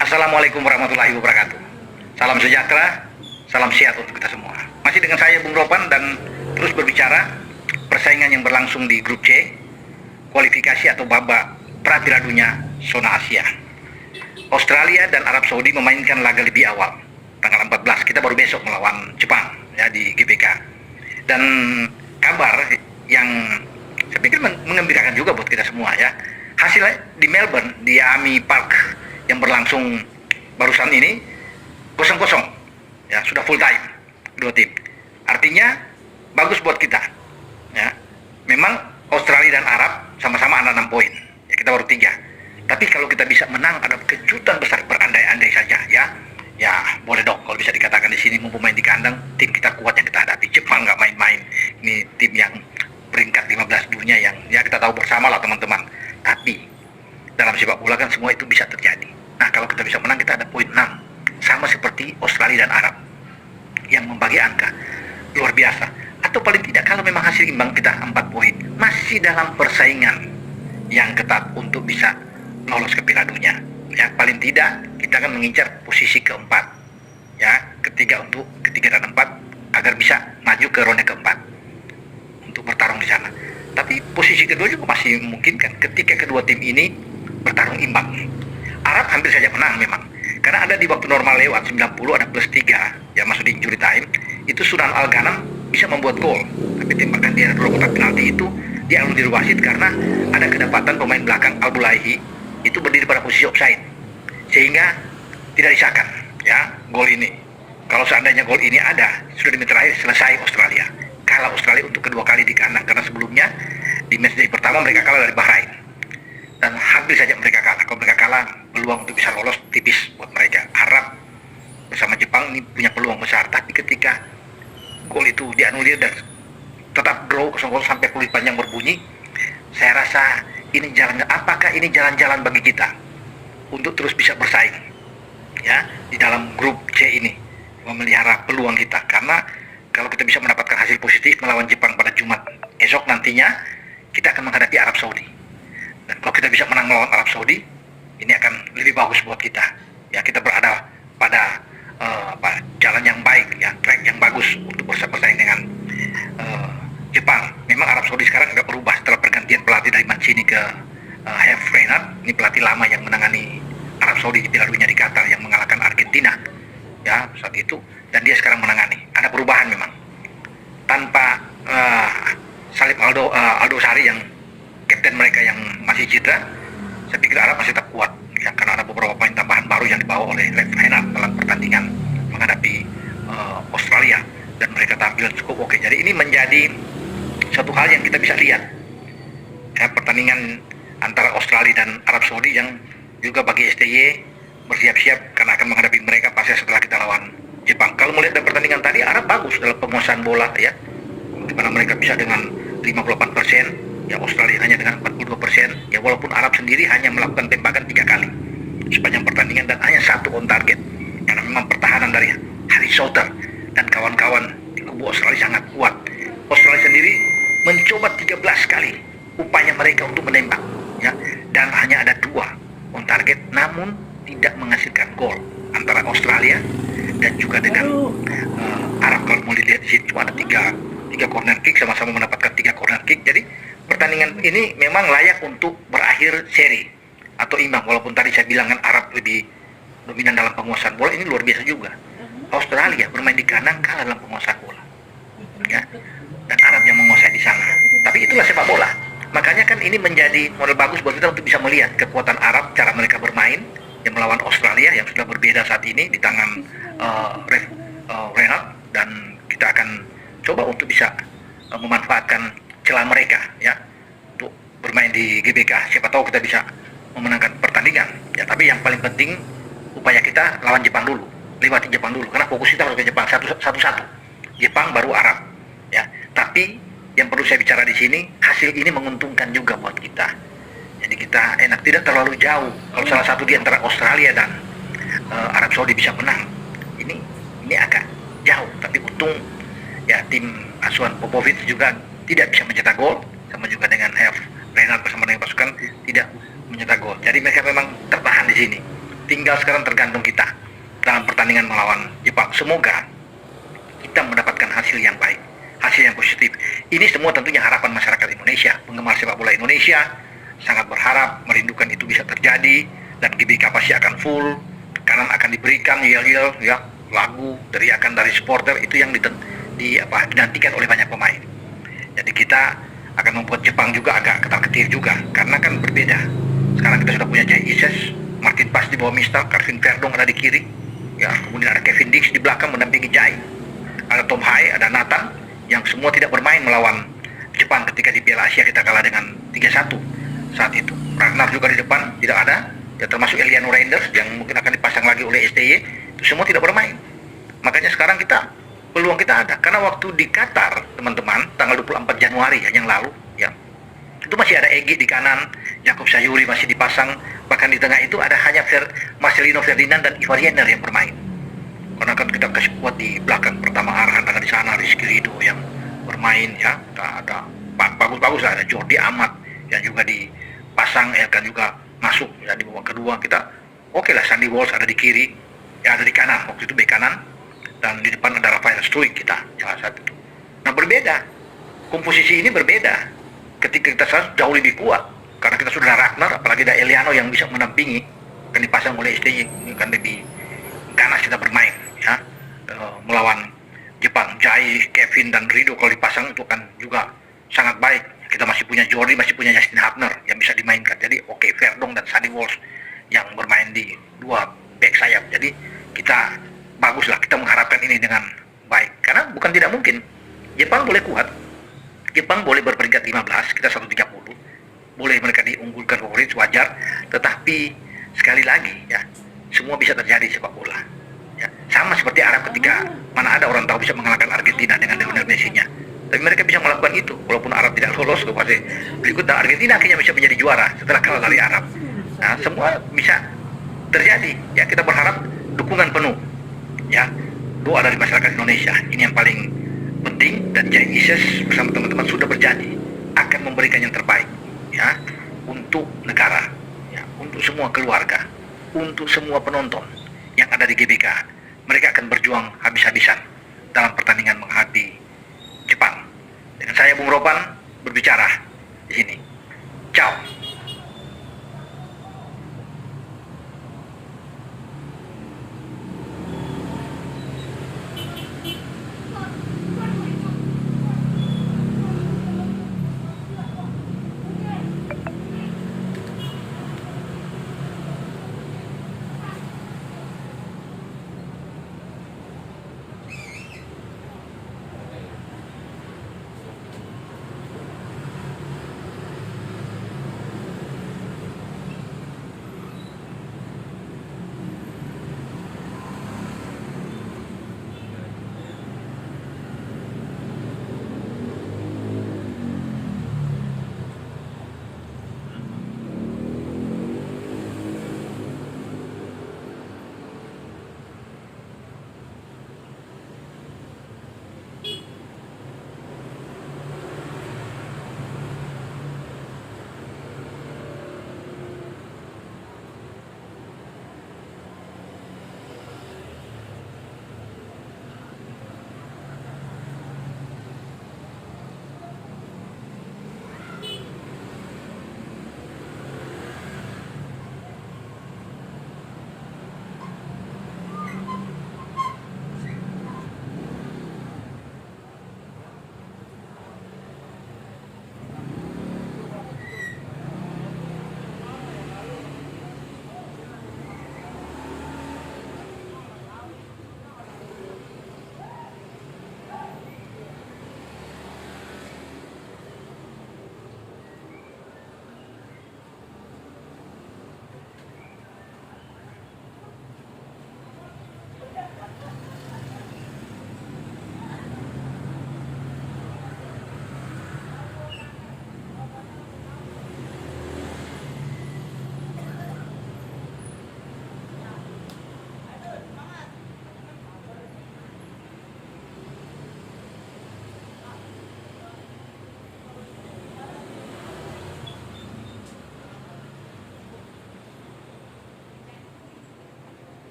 Assalamualaikum warahmatullahi wabarakatuh. Salam sejahtera, salam sehat untuk kita semua. Masih dengan saya Bung Ropan dan terus berbicara persaingan yang berlangsung di grup C, kualifikasi atau babak pra Piala Dunia zona Asia. Australia dan Arab Saudi memainkan laga lebih awal, tanggal 14. Kita baru besok melawan Jepang ya di GBK. Dan kabar yang saya pikir mengembirakan juga buat kita semua ya. Hasilnya di Melbourne, di AAMI Park yang berlangsung barusan ini 0-0 ya, sudah full time dua tim. Artinya bagus buat kita ya. Memang Australia dan Arab sama-sama ada 6 poin ya, kita baru 3. Tapi kalau kita bisa menang ada kejutan besar, berandai-andai saja ya. Ya boleh dong kalau bisa dikatakan di sini mumpung main di kandang, tim kita kuat yang kita hadapi. Jepang nggak main-main, ini tim yang peringkat 15 dunia yang ya kita tahu bersama lah teman-teman. Tapi dalam sepak bola kan semua itu bisa terjadi. Nah kalau kita bisa menang, kita ada poin 6, sama seperti Australia dan Arab yang membagi angka luar biasa. Atau paling tidak kalau memang hasil imbang kita 4 poin, masih dalam persaingan yang ketat untuk bisa lolos ke Piala Dunia ya. Paling tidak kita akan mengincar posisi keempat ya, ketiga dan 4 agar bisa maju ke ronde keempat untuk bertarung di sana. Tapi posisi kedua juga masih memungkinkan ketika kedua tim ini bertarung imbang. Arab hampir saja menang memang, karena ada di waktu normal lewat 90 ada +3 ya, masuk di injury time. Itu Sunan Al-Ghanam bisa membuat gol, tapi tembakan dia dua kotak penalti itu dianulir wasit karena ada kedapatan pemain belakang Al-Bulaihi itu berdiri pada posisi offside, sehingga tidak disahkan ya gol ini. Kalau seandainya gol ini ada, sudah di menit terakhir selesai Australia. Kalah Australia untuk kedua kali di kandang, karena sebelumnya di matchday pertama mereka kalah dari Bahrain dan hampir saja mereka kalah. Kalau mereka kalah, peluang untuk bisa lolos tipis buat mereka. Arab bersama Jepang ini punya peluang besar, tapi ketika gol itu dianulir dan tetap draw 0-0 sampai peluit panjang berbunyi, saya rasa ini apakah ini jalan-jalan bagi kita untuk terus bisa bersaing ya di dalam grup C ini, memelihara peluang kita. Karena kalau kita bisa mendapatkan hasil positif melawan Jepang pada Jumat esok nantinya, kita akan menghadapi Arab Saudi. Dan kalau kita bisa menang melawan Arab Saudi, ini akan lebih bagus buat kita ya. Kita berada pada jalan yang baik ya, track yang bagus untuk bersaing dengan Jepang. Memang Arab Saudi sekarang agak berubah setelah pergantian pelatih dari Mancini ke Herve Renard. Ini pelatih lama yang menangani Arab Saudi di Piala Dunia di Qatar yang mengalahkan Argentina ya saat itu, dan dia sekarang menangani. Ada perubahan memang tanpa Salim Aldo Sari yang kapten mereka yang masih cedera. Saya pikir Arab masih tetap kuat ya, karena ada beberapa pemain tambahan baru yang dibawa oleh Herve Renard dalam pertandingan menghadapi Australia, dan mereka tampil cukup oke. Jadi ini menjadi satu hal yang kita bisa lihat ya, pertandingan antara Australia dan Arab Saudi yang juga bagi STY bersiap-siap karena akan menghadapi mereka pasti setelah kita lawan Jepang. Kalau melihat dari pertandingan tadi, Arab bagus dalam penguasaan bola ya, di mana mereka bisa dengan 58%, ya Australia hanya dengan 42%. Ya walaupun Arab sendiri hanya melakukan tembakan 3 kali sepanjang pertandingan dan hanya 1 on target, karena memang pertahanan dari Harry Souter dan kawan-kawan di kubu Australia sangat kuat. Australia sendiri mencoba 13 kali upaya mereka untuk menembak ya, dan hanya ada 2 on target, namun tidak menghasilkan gol. Antara Australia dan juga dengan Arab, kalau mau dilihat di situ ada 3 corner kick, sama-sama mendapatkan 3 corner kick. Jadi pertandingan ini memang layak untuk berakhir seri atau imbang. Walaupun tadi saya bilang kan Arab lebih dominan dalam penguasaan bola, ini luar biasa juga. Australia bermain di kandang kalah dalam penguasaan bola ya, dan Arab yang menguasai di sana. Tapi itulah sepak bola. Makanya kan ini menjadi model bagus buat kita untuk bisa melihat kekuatan Arab, cara mereka bermain yang melawan Australia yang sudah berbeda saat ini di tangan Renard, dan kita akan coba untuk bisa memanfaatkan celah mereka ya untuk bermain di GBK. Siapa tahu kita bisa memenangkan pertandingan ya. Tapi yang paling penting upaya kita lawan Jepang dulu, lewati Jepang dulu, karena fokus kita harus ke Jepang satu-satu. Jepang baru Arab ya. Tapi yang perlu saya bicara di sini, hasil ini menguntungkan juga buat kita. Jadi kita enak, tidak terlalu jauh. Kalau salah satu di antara Australia dan Arab Saudi bisa menang, ini agak hitung ya tim asuhan Popovic juga tidak bisa mencetak gol, sama juga dengan Herve Renard bersama dengan pasukan tidak mencetak gol. Jadi mereka memang tertahan di sini. Tinggal sekarang tergantung kita dalam pertandingan melawan Jepang. Semoga kita mendapatkan hasil yang baik, hasil yang positif. Ini semua tentunya harapan masyarakat Indonesia, penggemar sepak bola Indonesia sangat berharap, merindukan itu bisa terjadi, dan GBK pasti akan full, tekanan akan diberikan, yel-yel, ya, lagu, teriakan dari supporter, itu yang dinantikan oleh banyak pemain. Jadi kita akan membuat Jepang juga agak ketar-ketir juga, karena kan berbeda. Sekarang kita sudah punya Jay Ises, Martin Pas di bawah Mister, Calvin Verdong ada di kiri, ya, kemudian ada Kevin Dix di belakang mendampingi Jai, ada Tom Hai, ada Nathan, yang semua tidak bermain melawan Jepang ketika di Piala Asia kita kalah dengan 3-1 saat itu. Ragnar juga di depan tidak ada, ya, termasuk Eliano Reinders yang mungkin akan dipasang lagi oleh STY, itu semua tidak bermain. Makanya sekarang peluang kita ada, karena waktu di Qatar teman-teman tanggal 24 Januari ya, yang lalu ya, itu masih ada Egy di kanan, Jakub Sayuri masih dipasang, bahkan di tengah itu ada hanya Marcelino Ferdinand dan Ivar Jenner yang bermain. Karena kan kita kasih kuat di belakang, pertama Arhan ada di sana, Rizky Ridho yang bermain ya, ada bagus-bagus lah, ada Jordi Amat yang juga dipasang, ya kan juga masuk ya di babak kedua. Kita oke lah, Sandy Walsh ada di kiri, ya ada di kanan, waktu itu bek kanan, dan di depan ada Rafael Struijk kita ya saat itu. Nah berbeda, komposisi ini berbeda ketika kita jauh lebih kuat, karena kita sudah Ragnar, apalagi ada Eliano yang bisa menampingi, akan dipasang oleh STY, kan lebih ganas kita bermain ya, melawan Jepang. Jai, Kevin dan Ridho kalau dipasang itu kan juga sangat baik. Kita masih punya Jordi, masih punya Justin Hubner yang bisa dimainkan. Jadi oke, Verdong dan Sandy Walsh yang bermain di dua back sayap. Jadi kita baguslah, kita mengharapkan ini dengan baik, karena bukan tidak mungkin Jepang boleh kuat, Jepang boleh berperingkat 15, kita 130, boleh mereka diunggulkan favorit, wajar. Tetapi sekali lagi ya, semua bisa terjadi sepak bola ya. Sama seperti Arab ketika mana ada orang tahu bisa mengalahkan Argentina dengan Lionel Messi-nya, tapi mereka bisa melakukan itu walaupun Arab tidak lolos ke fase berikut, dan Argentina akhirnya bisa menjadi juara setelah kalah dari Arab. Nah semua bisa terjadi ya, kita berharap dukungan penuh ya, doa dari masyarakat Indonesia ini yang paling penting. Dan Jai Ises bersama teman-teman sudah berjanji akan memberikan yang terbaik ya, untuk negara ya, untuk semua keluarga, untuk semua penonton yang ada di GBK. Mereka akan berjuang habis-habisan dalam